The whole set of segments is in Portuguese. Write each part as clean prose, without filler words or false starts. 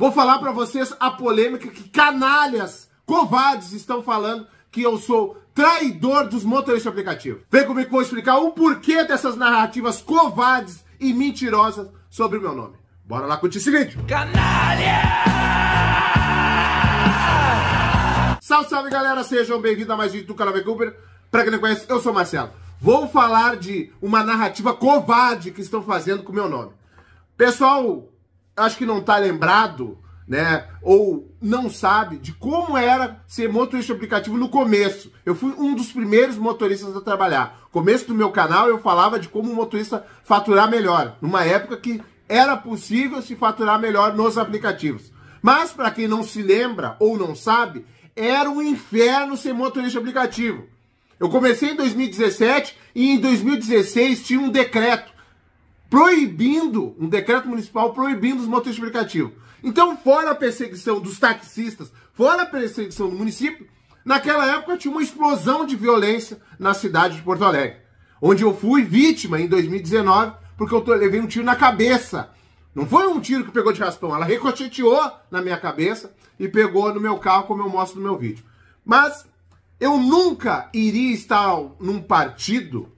Vou falar para vocês a polêmica que canalhas, covardes estão falando que eu sou traidor dos motoristas de aplicativo. Vem comigo que eu vou explicar o porquê dessas narrativas covardes e mentirosas sobre o meu nome. Bora lá curtir esse vídeo. Canalha! Salve, salve galera, sejam bem-vindos a mais um vídeo do canal VQuber. Pra quem não conhece, eu sou o Marcelo. Vou falar de uma narrativa covarde que estão fazendo com o meu nome. Pessoal, acho que não tá lembrado, né, ou não sabe de como era ser motorista de aplicativo no começo. Eu fui um dos primeiros motoristas a trabalhar. No começo do meu canal eu falava de como o motorista faturar melhor, numa época que era possível se faturar melhor nos aplicativos. Mas para quem não se lembra ou não sabe, era um inferno ser motorista de aplicativo. Eu comecei em 2017 e em 2016 tinha um decreto proibindo, um decreto municipal proibindo os motoristas de aplicativo. Então, fora a perseguição dos taxistas, fora a perseguição do município, naquela época tinha uma explosão de violência na cidade de Porto Alegre, onde eu fui vítima em 2019 porque eu levei um tiro na cabeça. Não foi um tiro que pegou de raspão, ela ricocheteou na minha cabeça e pegou no meu carro, como eu mostro no meu vídeo. Mas eu nunca iria estar num partido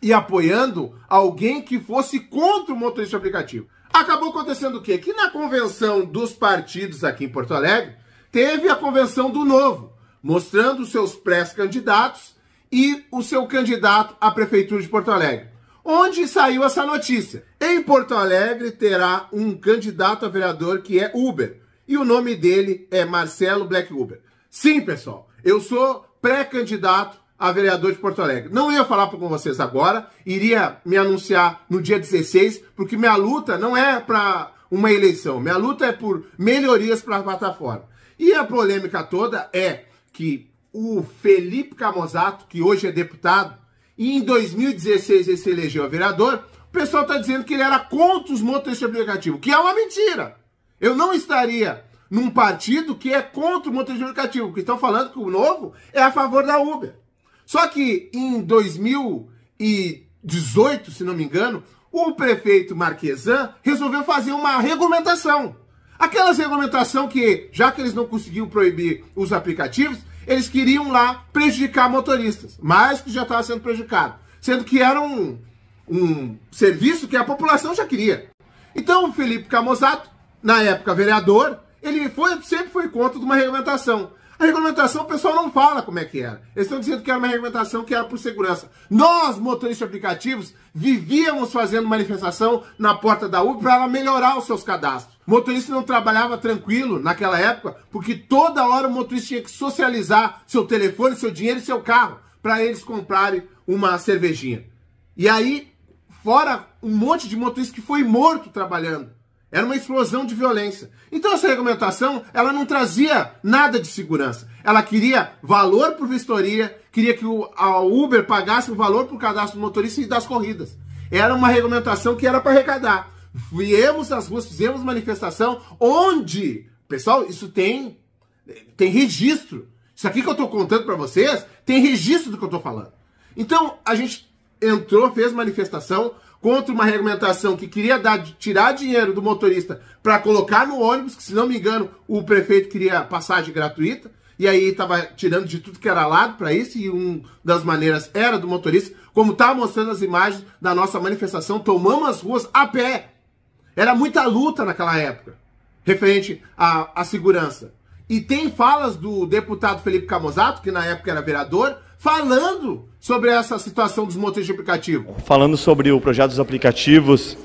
e apoiando alguém que fosse contra o motorista de aplicativo. Acabou acontecendo o quê? Que na convenção dos partidos aqui em Porto Alegre, teve a convenção do Novo, mostrando os seus pré-candidatos e o seu candidato à Prefeitura de Porto Alegre. Onde saiu essa notícia? Em Porto Alegre terá um candidato a vereador que é Uber. E o nome dele é Marcelo Black Uber. Sim, pessoal, eu sou pré-candidato a vereador de Porto Alegre. Não ia falar com vocês agora, iria me anunciar no dia 16, porque minha luta não é para uma eleição, minha luta é por melhorias para a plataforma. E a polêmica toda é que o Felipe Camozato, que hoje é deputado, e em 2016 ele se elegeu a vereador, o pessoal está dizendo que ele era contra os motoristas de aplicativo, que é uma mentira. Eu não estaria num partido que é contra o motorista de aplicativo, porque estão falando que o Novo é a favor da Uber. Só que em 2018, se não me engano, o prefeito Marquesan resolveu fazer uma regulamentação. Aquelas regulamentação que, já que eles não conseguiam proibir os aplicativos, eles queriam lá prejudicar motoristas, mas que já estava sendo prejudicado, sendo que era um serviço que a população já queria. Então o Felipe Camozato, na época vereador, ele sempre foi contra de uma regulamentação. A regulamentação o pessoal não fala como é que era. Eles estão dizendo que era uma regulamentação que era por segurança. Nós, motoristas de aplicativos, vivíamos fazendo manifestação na porta da Uber para ela melhorar os seus cadastros. O motorista não trabalhava tranquilo naquela época, porque toda hora o motorista tinha que socializar seu telefone, seu dinheiro e seu carro para eles comprarem uma cervejinha. E aí, fora um monte de motorista que foi morto trabalhando. Era uma explosão de violência. Então essa regulamentação, ela não trazia nada de segurança. Ela queria valor por vistoria, queria que a Uber pagasse o valor por cadastro do motorista e das corridas. Era uma regulamentação que era para arrecadar. Viemos às ruas, fizemos manifestação, onde, pessoal, isso tem registro. Isso aqui que eu estou contando para vocês, tem registro do que eu estou falando. Então a gente entrou, fez manifestação contra uma regulamentação que queria tirar dinheiro do motorista para colocar no ônibus, que se não me engano o prefeito queria passagem gratuita, e aí estava tirando de tudo que era lado para isso, e uma das maneiras era do motorista, como estava mostrando as imagens da nossa manifestação, tomamos as ruas a pé. Era muita luta naquela época, referente à segurança. E tem falas do deputado Felipe Camozato, que na época era vereador, falando sobre essa situação dos motoristas de aplicativo. Falando sobre o projeto dos aplicativos,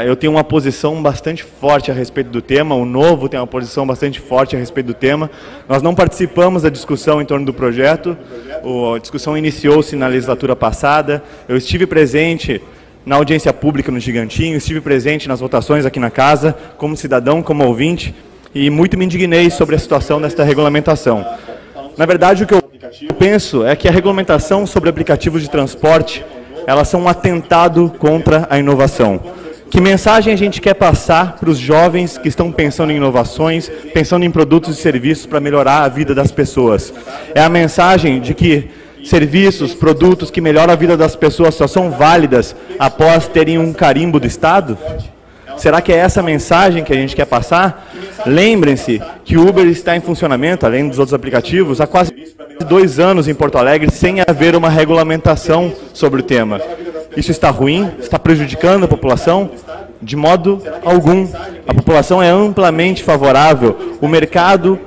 eu tenho uma posição bastante forte a respeito do tema, o Novo tem uma posição bastante forte a respeito do tema. Nós não participamos da discussão em torno do projeto, a discussão iniciou-se na legislatura passada, eu estive presente na audiência pública no Gigantinho, estive presente nas votações aqui na casa, como cidadão, como ouvinte, e muito me indignei sobre a situação desta regulamentação. Na verdade, o que eu penso é que a regulamentação sobre aplicativos de transporte, elas são um atentado contra a inovação. Que mensagem a gente quer passar para os jovens que estão pensando em inovações, pensando em produtos e serviços para melhorar a vida das pessoas? É a mensagem de que serviços, produtos que melhoram a vida das pessoas só são válidas após terem um carimbo do Estado? Será que é essa mensagem que a gente quer passar? Lembrem-se que o Uber está em funcionamento, além dos outros aplicativos, há quase 2 anos em Porto Alegre, sem haver uma regulamentação sobre o tema. Isso está ruim? Está prejudicando a população? De modo algum. A população é amplamente favorável. O mercado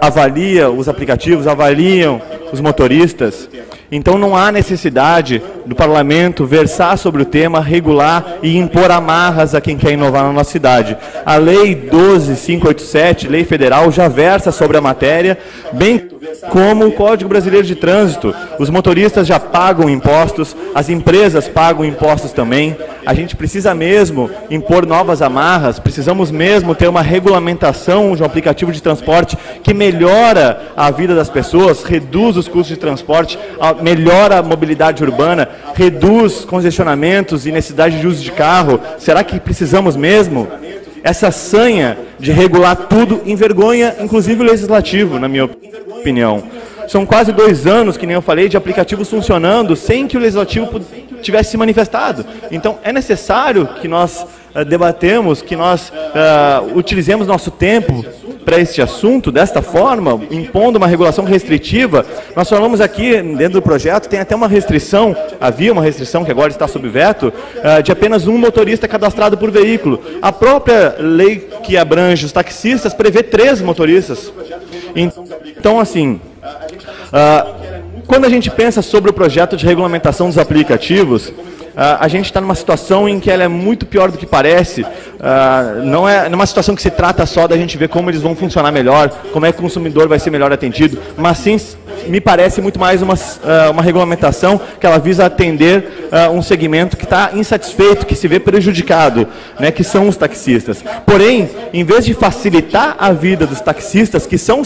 avalia os aplicativos, avaliam os motoristas. Então não há necessidade do parlamento versar sobre o tema, regular e impor amarras a quem quer inovar na nossa cidade. A Lei 12.587, Lei Federal, já versa sobre a matéria, bem como o Código Brasileiro de Trânsito. Os motoristas já pagam impostos, as empresas pagam impostos também. A gente precisa mesmo impor novas amarras, precisamos mesmo ter uma regulamentação de um aplicativo de transporte que melhora a vida das pessoas, reduz os custos de transporte, melhora a mobilidade urbana, reduz congestionamentos e necessidade de uso de carro. Será que precisamos mesmo? Essa sanha de regular tudo envergonha, inclusive o legislativo, na minha opinião. São quase 2 anos, que nem eu falei, de aplicativos funcionando sem que o legislativo tivesse se manifestado. Então, é necessário que nós debatemos, que nós utilizemos nosso tempo para este assunto, desta forma, impondo uma regulação restritiva. Nós falamos aqui, dentro do projeto, tem até uma restrição, havia uma restrição que agora está sob veto, de apenas um motorista cadastrado por veículo. A própria lei que abrange os taxistas prevê 3 motoristas. Então, assim, quando a gente pensa sobre o projeto de regulamentação dos aplicativos, a gente está numa situação em que ela é muito pior do que parece. Não é numa situação que se trata só da gente ver como eles vão funcionar melhor, como é que o consumidor vai ser melhor atendido, mas sim, me parece muito mais uma regulamentação que ela visa atender um segmento que está insatisfeito, que se vê prejudicado, né, que são os taxistas. Porém, em vez de facilitar a vida dos taxistas, que são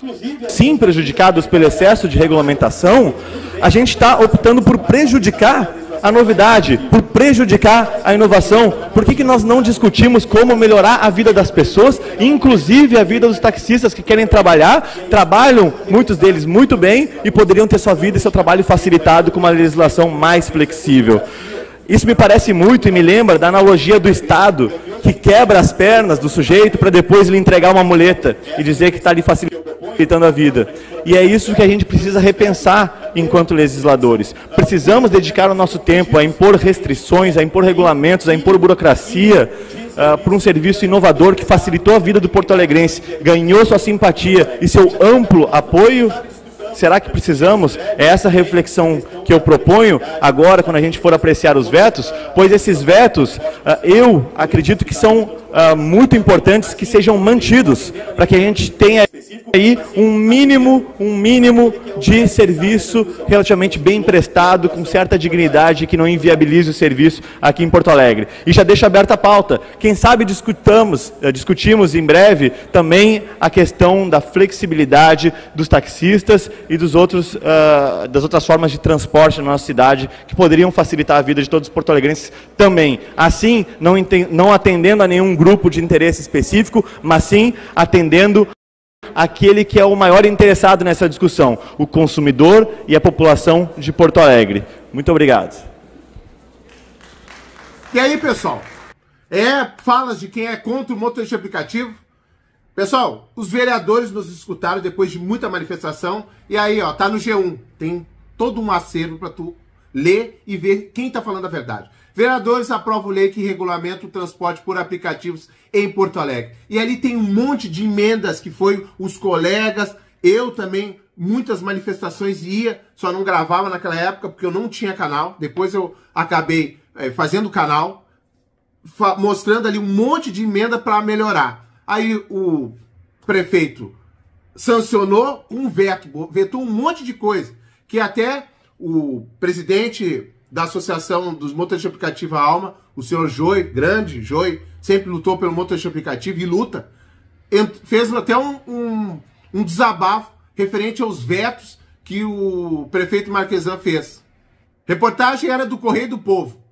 sim prejudicados pelo excesso de regulamentação, a gente está optando por prejudicar a novidade, por prejudicar a inovação. Por que nós não discutimos como melhorar a vida das pessoas, inclusive a vida dos taxistas que querem trabalhar, trabalham, muitos deles, muito bem, e poderiam ter sua vida e seu trabalho facilitado com uma legislação mais flexível. Isso me parece muito e me lembra da analogia do Estado, que quebra as pernas do sujeito para depois lhe entregar uma muleta e dizer que está lhe facilitando a vida. E é isso que a gente precisa repensar enquanto legisladores. Precisamos dedicar o nosso tempo a impor restrições, a impor regulamentos, a impor burocracia por um serviço inovador que facilitou a vida do porto-alegrense, ganhou sua simpatia e seu amplo apoio. Será que precisamos? É essa reflexão que eu proponho agora, quando a gente for apreciar os vetos, pois esses vetos, eu acredito que são muito importantes que sejam mantidos, para que a gente tenha aí um mínimo de serviço relativamente bem prestado, com certa dignidade, que não inviabilize o serviço aqui em Porto Alegre. E já deixo aberta a pauta. Quem sabe discutimos em breve também a questão da flexibilidade dos taxistas e das outras formas de transporte na nossa cidade, que poderiam facilitar a vida de todos os porto-alegrenses também. Assim, não atendendo a nenhum grupo de interesse específico, mas sim atendendo aquele que é o maior interessado nessa discussão, o consumidor e a população de Porto Alegre. Muito obrigado. E aí, pessoal? Falas de quem é contra o motorista aplicativo? Pessoal, os vereadores nos escutaram depois de muita manifestação, e aí, ó, tá no G1, tem todo um acervo para tu ler e ver quem tá falando a verdade. Vereadores aprovam lei que regulamenta o transporte por aplicativos em Porto Alegre. E ali tem um monte de emendas que foi os colegas, eu também, muitas manifestações ia, só não gravava naquela época porque eu não tinha canal. Depois eu acabei fazendo canal, mostrando ali um monte de emenda para melhorar. Aí o prefeito sancionou um veto, vetou um monte de coisa, que até o presidente da Associação dos Motoristas de Aplicativo Alma, o senhor Joy, grande Joy, sempre lutou pelo motorista aplicativo e luta, fez até um desabafo referente aos vetos que o prefeito Marquesan fez. Reportagem era do Correio do Povo.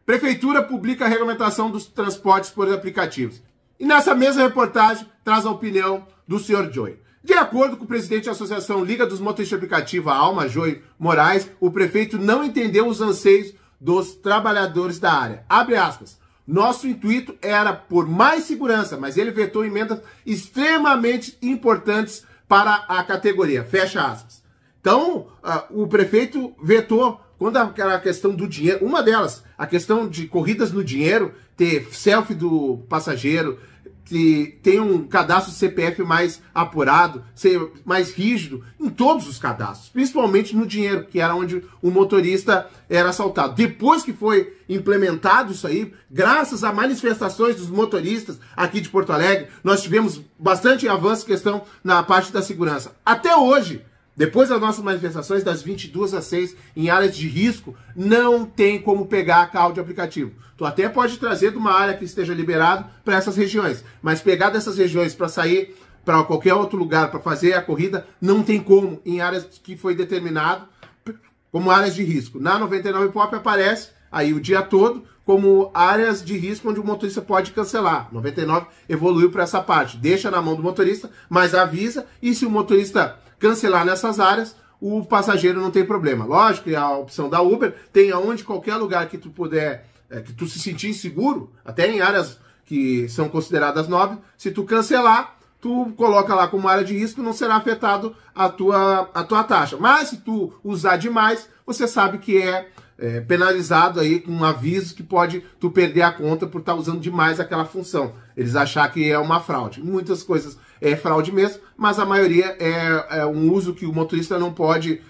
Prefeitura publica a regulamentação dos transportes por aplicativos. E nessa mesma reportagem traz a opinião do senhor Joy. De acordo com o presidente da Associação Liga dos Motoristas de Aplicativo, a Alma, Joy Moraes, o prefeito não entendeu os anseios dos trabalhadores da área. Abre aspas. Nosso intuito era por mais segurança, mas ele vetou emendas extremamente importantes para a categoria, fecha aspas. Então, o prefeito vetou, quando aquela questão do dinheiro, uma delas, a questão de corridas no dinheiro, ter selfie do passageiro, que tem um cadastro CPF mais apurado, ser mais rígido em todos os cadastros, principalmente no dinheiro, que era onde o motorista era assaltado. Depois que foi implementado isso aí, graças a manifestações dos motoristas aqui de Porto Alegre, nós tivemos bastante avanço em questão na parte da segurança. Até hoje, depois das nossas manifestações, das 22 às 6, em áreas de risco, não tem como pegar carro de aplicativo. Tu até pode trazer de uma área que esteja liberado para essas regiões, mas pegar dessas regiões para sair para qualquer outro lugar para fazer a corrida, não tem como, em áreas que foi determinado como áreas de risco. Na 99 Pop aparece aí o dia todo como áreas de risco onde o motorista pode cancelar. 99 evoluiu para essa parte, deixa na mão do motorista, mas avisa, e se o motorista cancelar nessas áreas, o passageiro não tem problema. Lógico que a opção da Uber tem aonde qualquer lugar que tu puder, que tu se sentir inseguro, até em áreas que são consideradas nobres, se tu cancelar, tu coloca lá como área de risco, não será afetado a tua taxa. Mas se tu usar demais, você sabe que é penalizado aí com um aviso que pode tu perder a conta por estar usando demais aquela função. Eles achar que é uma fraude. Muitas coisas é fraude mesmo, mas a maioria é um uso que o motorista não pode,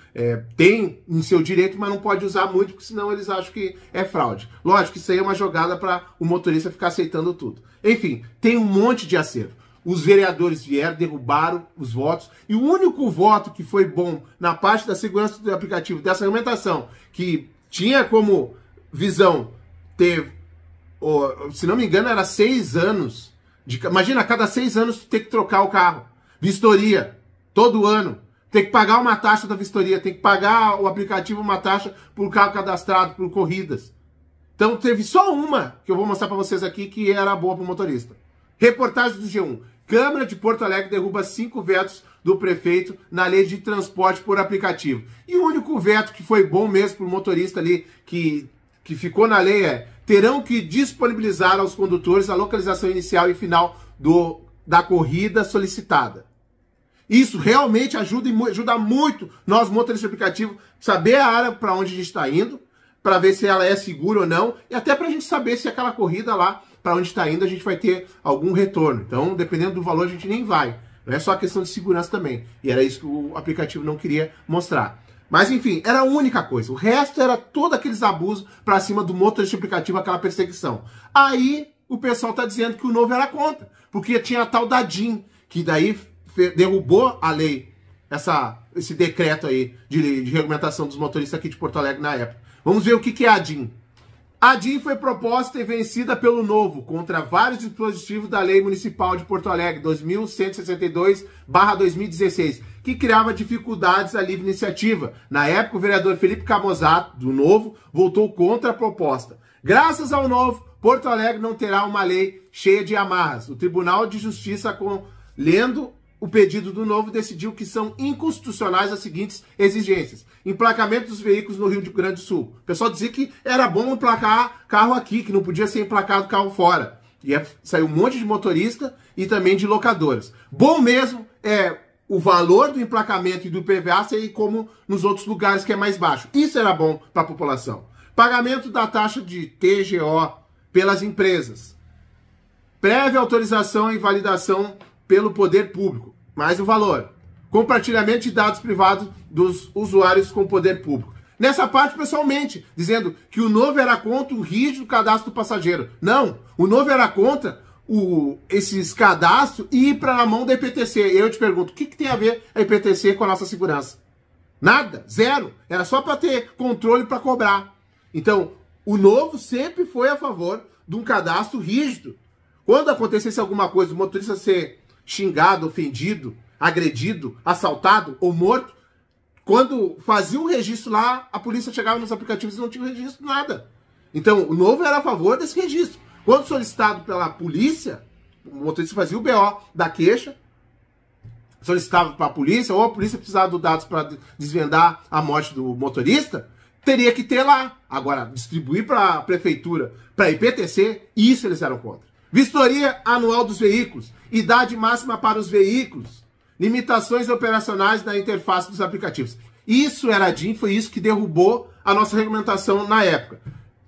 tem em seu direito, mas não pode usar muito, porque senão eles acham que é fraude. Lógico que isso aí é uma jogada para o motorista ficar aceitando tudo. Enfim, tem um monte de acerto. Os vereadores vieram, derrubaram os votos, e o único voto que foi bom na parte da segurança do aplicativo, dessa argumentação, que tinha como visão ter, se não me engano, era 6 anos. Imagina, a cada 6 anos tu tem que trocar o carro. Vistoria, todo ano. Tem que pagar uma taxa da vistoria, tem que pagar o aplicativo uma taxa por carro cadastrado, por corridas. Então teve só uma que eu vou mostrar para vocês aqui que era boa para o motorista. Reportagem do G1. Câmara de Porto Alegre derruba 5 vetos do prefeito na lei de transporte por aplicativo. E o único veto que foi bom mesmo para o motorista ali, que ficou na lei, terão que disponibilizar aos condutores a localização inicial e final da corrida solicitada. Isso realmente ajuda muito nós, motoristas de aplicativo, saber a área para onde a gente está indo, para ver se ela é segura ou não, e até para a gente saber se aquela corrida lá, para onde está indo, a gente vai ter algum retorno. Então, dependendo do valor, a gente nem vai. Não é só questão de segurança também. E era isso que o aplicativo não queria mostrar. Mas, enfim, era a única coisa. O resto era todos aqueles abusos para cima do motorista de aplicativo, aquela perseguição. Aí, o pessoal está dizendo que o novo era contra. Porque tinha a tal da DIN, que daí derrubou a lei, esse decreto aí de regulamentação dos motoristas aqui de Porto Alegre na época. Vamos ver o que é a DIN. A DIN foi proposta e vencida pelo Novo contra vários dispositivos da Lei Municipal de Porto Alegre 2162/2016, que criava dificuldades à livre iniciativa. Na época, o vereador Felipe Camozato, do Novo, votou contra a proposta. Graças ao Novo, Porto Alegre não terá uma lei cheia de amarras. O Tribunal de Justiça, lendo o pedido do Novo, decidiu que são inconstitucionais as seguintes exigências. Emplacamento dos veículos no Rio Grande do Sul. O pessoal dizia que era bom emplacar carro aqui, que não podia ser emplacado carro fora. E saiu um monte de motorista e também de locadoras. Bom mesmo é o valor do emplacamento e do IPVA ser como nos outros lugares, que é mais baixo. Isso era bom para a população. Pagamento da taxa de TGO pelas empresas. Prévia autorização e validação pelo poder público. Mais o valor. Compartilhamento de dados privados dos usuários com o poder público. Nessa parte, o pessoal mente, dizendo que o Novo era contra o rígido cadastro do passageiro. Não, o Novo era contra esses cadastros e ir para a mão da IPTC. Eu te pergunto, o que tem a ver a IPTC com a nossa segurança? Nada, zero. Era só para ter controle para cobrar. Então, o Novo sempre foi a favor de um cadastro rígido. Quando acontecesse alguma coisa, o motorista ser xingado, ofendido, agredido, assaltado ou morto, quando fazia um registro lá, a polícia chegava nos aplicativos e não tinha registro, nada. Então, o Novo era a favor desse registro. Quando solicitado pela polícia, o motorista fazia o BO da queixa, solicitava para a polícia, ou a polícia precisava dos dados para desvendar a morte do motorista, teria que ter lá. Agora, distribuir para a prefeitura, para a IPTC, isso eles eram contra. Vistoria anual dos veículos, idade máxima para os veículos, limitações operacionais na interface dos aplicativos. Isso era a DIN, foi isso que derrubou a nossa regulamentação na época.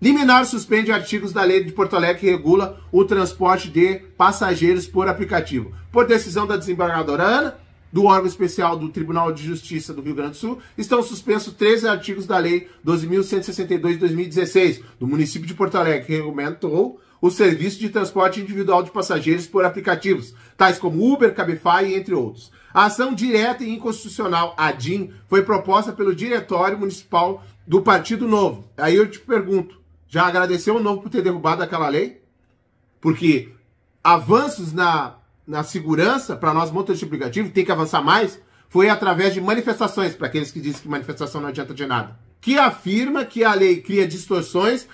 Liminar suspende artigos da lei de Porto Alegre que regula o transporte de passageiros por aplicativo. Por decisão da desembargadora Ana, do órgão especial do Tribunal de Justiça do Rio Grande do Sul, estão suspensos 13 artigos da Lei 12.162 de 2016, do município de Porto Alegre, que regulamentou o serviço de transporte individual de passageiros por aplicativos, tais como Uber, Cabify, entre outros. A ação direta e inconstitucional, a DIN, foi proposta pelo Diretório Municipal do Partido Novo. Aí eu te pergunto, já agradeceu o Novo por ter derrubado aquela lei? Porque avanços na segurança, para nós motoristas de aplicativo, tem que avançar mais, foi através de manifestações, para aqueles que dizem que manifestação não adianta de nada, que afirma que a lei cria distorções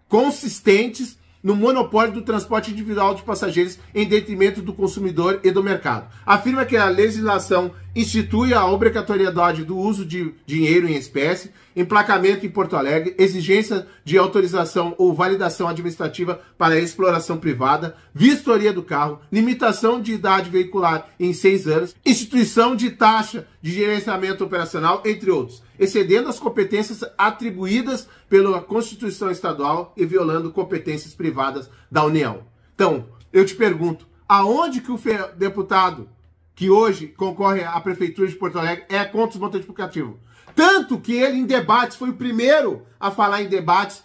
consistentes no monopólio do transporte individual de passageiros em detrimento do consumidor e do mercado. Afirma que a legislação institui a obrigatoriedade do uso de dinheiro em espécie, emplacamento em Porto Alegre, exigência de autorização ou validação administrativa para a exploração privada, vistoria do carro, limitação de idade veicular em 6 anos, instituição de taxa de gerenciamento operacional, entre outros, excedendo as competências atribuídas pela Constituição Estadual e violando competências privadas da União. Então, eu te pergunto, aonde que o deputado que hoje concorre à Prefeitura de Porto Alegre é contra os motoristas de aplicativo? Tanto que ele, em debates, foi o primeiro a falar em debates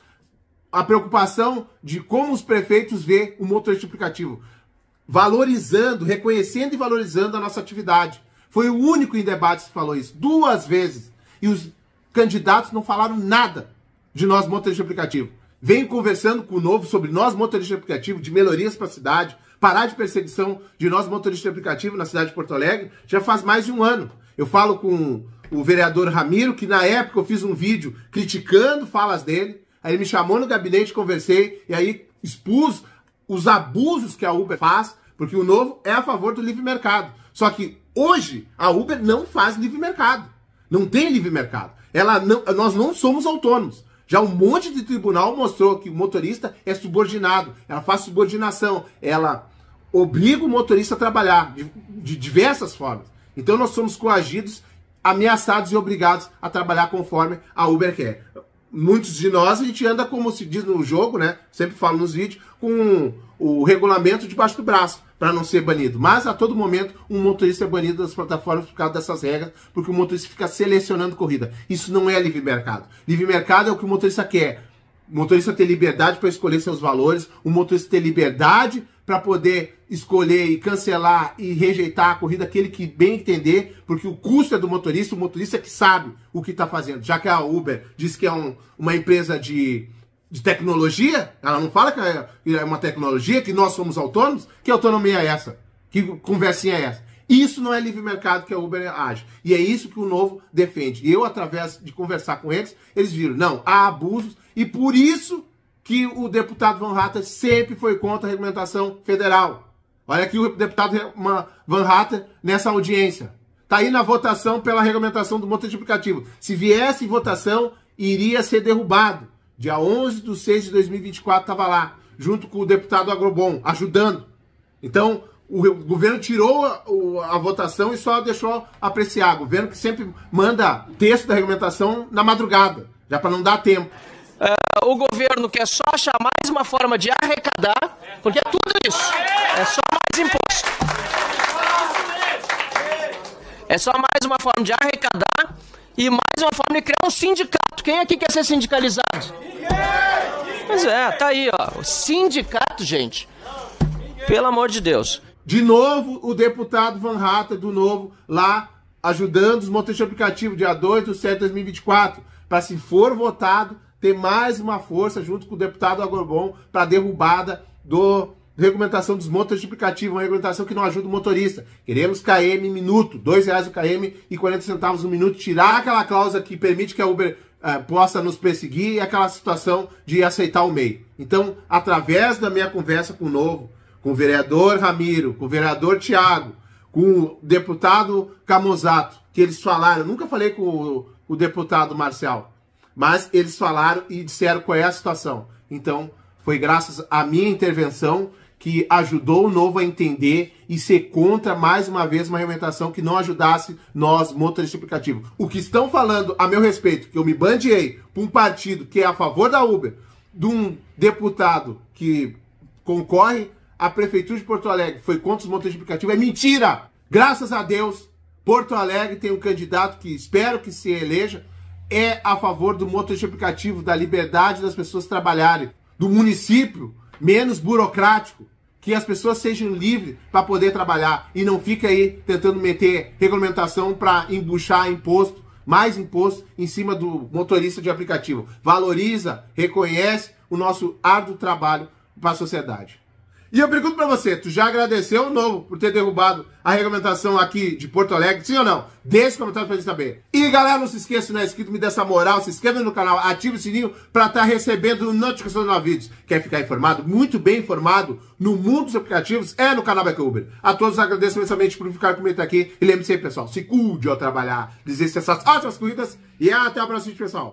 a preocupação de como os prefeitos vê o motorista de aplicativo, valorizando, reconhecendo e valorizando a nossa atividade. Foi o único em debates que falou isso, 2 vezes. E os candidatos não falaram nada de nós motoristas de aplicativo. Vem conversando com o Novo sobre nós motoristas de aplicativo, de melhorias para a cidade, parar de perseguição de nós motoristas de aplicativo na cidade de Porto Alegre, já faz mais de 1 ano. Eu falo com o vereador Ramiro, que na época eu fiz um vídeo criticando falas dele, aí ele me chamou no gabinete, conversei, e aí expus os abusos que a Uber faz, porque o Novo é a favor do livre mercado. Só que hoje a Uber não faz livre mercado. Não tem livre mercado. Nós não somos autônomos. Já um monte de tribunal mostrou que o motorista é subordinado. Ela faz subordinação. Ela obriga o motorista a trabalhar de diversas formas. Então nós somos coagidos, ameaçados e obrigados a trabalhar conforme a Uber quer. Muitos de nós, a gente anda, como se diz no jogo, né? Sempre falo nos vídeos, com o regulamento debaixo do braço, para não ser banido. Mas a todo momento um motorista é banido das plataformas por causa dessas regras, porque o motorista fica selecionando corrida. Isso não é livre mercado. Livre mercado é o que o motorista quer. O motorista ter liberdade para escolher seus valores, o motorista ter liberdade para poder escolher e cancelar e rejeitar a corrida, aquele que bem entender, porque o custo é do motorista, o motorista é que sabe o que está fazendo. Já que a Uber diz que é uma empresa de tecnologia, ela não fala que é uma tecnologia, que nós somos autônomos. Que autonomia é essa? Que conversinha é essa? Isso não é livre mercado que a Uber age. E é isso que o Novo defende. E eu, através de conversar com eles, eles viram, não, há abusos, e por isso que o deputado Van Hatten sempre foi contra a regulamentação federal. Olha aqui o deputado Van Hatten nessa audiência. Está aí na votação pela regulamentação do motorista de aplicativo. Se viesse em votação, iria ser derrubado. Dia 11/6/2024 estava lá, junto com o deputado Agrobon, ajudando. Então, o governo tirou a votação e só deixou apreciar. O governo que sempre manda texto da regulamentação na madrugada, já para não dar tempo. O governo quer só achar mais uma forma de arrecadar, porque é tudo isso. É só mais imposto. É só mais uma forma de arrecadar e mais uma forma de criar um sindicato. Quem aqui quer ser sindicalizado? Pois é, tá aí, ó. O sindicato, gente. Pelo amor de Deus. De novo, o deputado Van Hatten, do Novo, lá ajudando os motoristas de aplicativo, dia 2/7/2024, para, se for votado, ter mais uma força junto com o deputado Agrobon para a derrubada da regulamentação dos motoristas de aplicativo, uma regulamentação que não ajuda o motorista. Queremos KM minuto, R$2 o KM e 40 centavos no minuto, tirar aquela cláusula que permite que a Uber possa nos perseguir e aquela situação de aceitar o MEI. Então, através da minha conversa com o Novo, com o vereador Ramiro, com o vereador Tiago, com o deputado Camozato, que eles falaram, eu nunca falei com o deputado Marcial, Mas eles falaram e disseram qual é a situação. Então, foi graças à minha intervenção que ajudou o Novo a entender e ser contra, mais uma vez, uma regulamentação que não ajudasse nós, motoristas de aplicativo. O que estão falando a meu respeito, que eu me bandeei para um partido que é a favor da Uber, de um deputado que concorre à Prefeitura de Porto Alegre, foi contra os motoristas de aplicativo, é mentira! Graças a Deus, Porto Alegre tem um candidato que espero que se eleja, é a favor do motorista de aplicativo, da liberdade das pessoas trabalharem, do município menos burocrático, que as pessoas sejam livres para poder trabalhar e não fica aí tentando meter regulamentação para embuchar imposto, mais imposto em cima do motorista de aplicativo. Valoriza, reconhece o nosso árduo trabalho para a sociedade. E eu pergunto para você, tu já agradeceu o Novo por ter derrubado a regulamentação aqui de Porto Alegre? Sim ou não? Deixe comentário pra gente saber. E galera, não se esqueça, se não é inscrito, me dê essa moral, se inscreva no canal, ative o sininho para estar recebendo notificação dos novos vídeos. Quer ficar informado, muito bem informado no mundo dos aplicativos? É no canal BackUber. A todos agradeço imensamente por ficar comigo aqui. E lembre-se aí, pessoal, se cuide ao trabalhar, desejo essas ótimas corridas e até a próxima, pessoal.